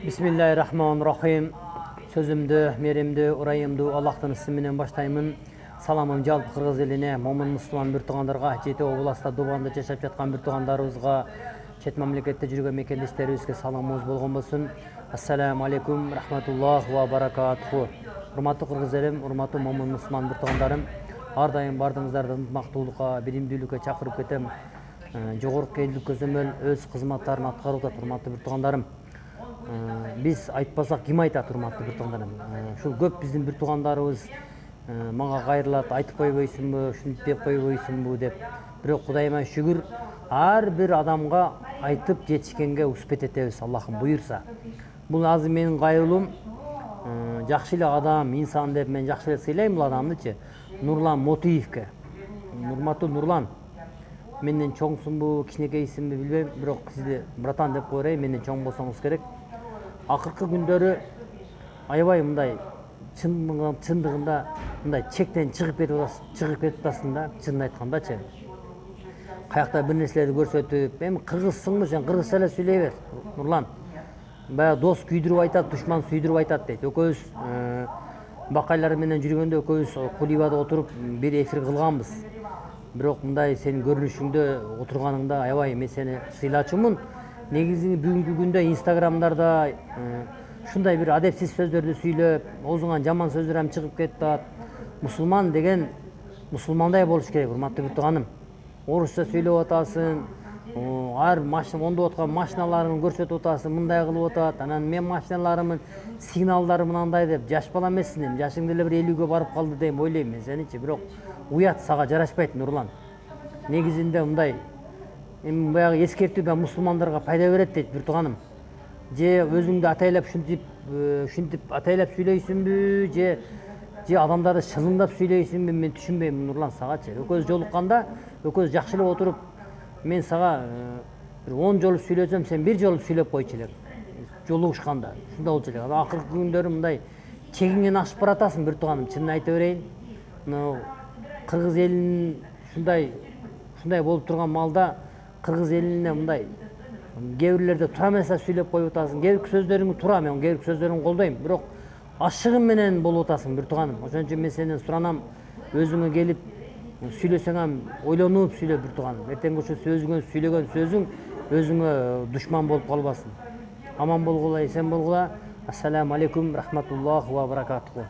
Bismillahirrahmanirrahim. Sözümdü, merimdi, urayımdı Allah'tan isminden başlayımın. Salamım жалпы Кыргыз элине, момун мусулман бир туугандарга, Жети областта Дубанда жашап жаткан бир туугандарыбызга, чет мамлекетте жүргөн мекендештерибизге саламыбыз болгон болсун. Ассаламу алейкум, рахматуллах ва баракатуху. Урматтуу Кыргыз элим, урматтуу момун мусулман бир туугандарым, ар дайым бардыгыңыздарды ынтымактуулукка, биримдүүлүккө чакырып кетем. Жогорку элдик көзөмөл өз кызматтарын аткарып атат, урматтуу бир туугандарым. Биз айтпасак ким айтат, урматтуу бир туугандарым. Ушул көп биздин бир туугандарыбыз мага кайрылат, айтып койбойсуңбу, ушинтип деп койбойсуңбу деп. Бирок Кудайыма шүгүр, ар бир адамга айтып жетишкенге успет этебиз, Аллахым буйурса. Бул азыр менин кайрылуум. Жакшы эле адам, инсан деп мен жакшы эле сыйлайм бул адамдычы. Нурлан Мотиевке. Урматтуу Нурлан, менден чоңсуңбу, кичинекейсиңби билбейм, бирок сизди братан деп коерейин, менден чоң болсоңуз керек. Акыркы күндөрү аябай мындай чындыгында мындай чектен чыгып кетип атасың да, чынын айткандачы. Каякта бир нерселерди көрсөтүп, эми кыргызсыңбы, сен кыргызча эле сүйлөй бер, Нурлан. Баягы дос күйдүрүп айтат, душман сүйдүрүп айтат дейт. Экөөбүз бакайлар менен жүргөндө экөөбүз Кулибада отуруп бир эфир кылганбыз. Бирок мындай сенин көрүнүшүңдө отурганыңда аябай мен сени сыйлачумун. Негизи бүгүнкү күндө инстаграмдарда ушундай бир адепсиз сөздөрдү сүйлөп, оозуңан жаман сөздөр ham чыгып кетип. Мусулман деген мусулмандай болуш керек, урматтуу бир тууганым. Орусча сүйлөп атасың, ар машина ондоп аткан машиналарын көрсөтүп атасың, мындай кылып атат. Анан мен машиналарымын, сигналдары мынандай деп, жаш бала эмессиң, жашың деле бир 50ге барып калды деп ойлойм мен сеничи. Бирок уят сага жарашпайт, Нурлан. Негизинде мындай эми баягы эскертүү мусулмандарга пайда берет дейт бир тууганым. Же өзүңдү атайлап ушинтип атайлап сүйлөйсүңбү, же адамдарды шылыңдап сүйлөйсүңбү, мен түшүнбөйм Нурлан сагачы. Экөөбүз жолукканда, экөөбүз жакшы эле отуруп, мен сага бир 10 жолу сүйлөсөм, сен бир жолу сүйлөп койчу элең. Жолугушканда ушундай болчу эле. Акыркы күндөрү мындай чегиңден ашып баратасың бир тууганым, чынын айта берейин. Кыргыз элинин ушундай болуп турган маалда Кыргыз элине мындай кээ бирлерде туура эмес сүйлөп коюп атасың. Кээ бир сөздөрүң туура, мен кээ бир сөздөрүңдү колдойм, бирок ашыгым менен болуп атасың бир тууганым. Ошон үчүн мен сенден суранам, өзүңө келип сүйлөсөң ham ойлонуп сүйлө бир тууганым. Эртең ошо өзүңө сүйлөгөн сөзүң өзүңө душман болуп калбасын. Аман болгула, эсен болгула. Ассаламу алейкум, рахматуллах ва баракатуху.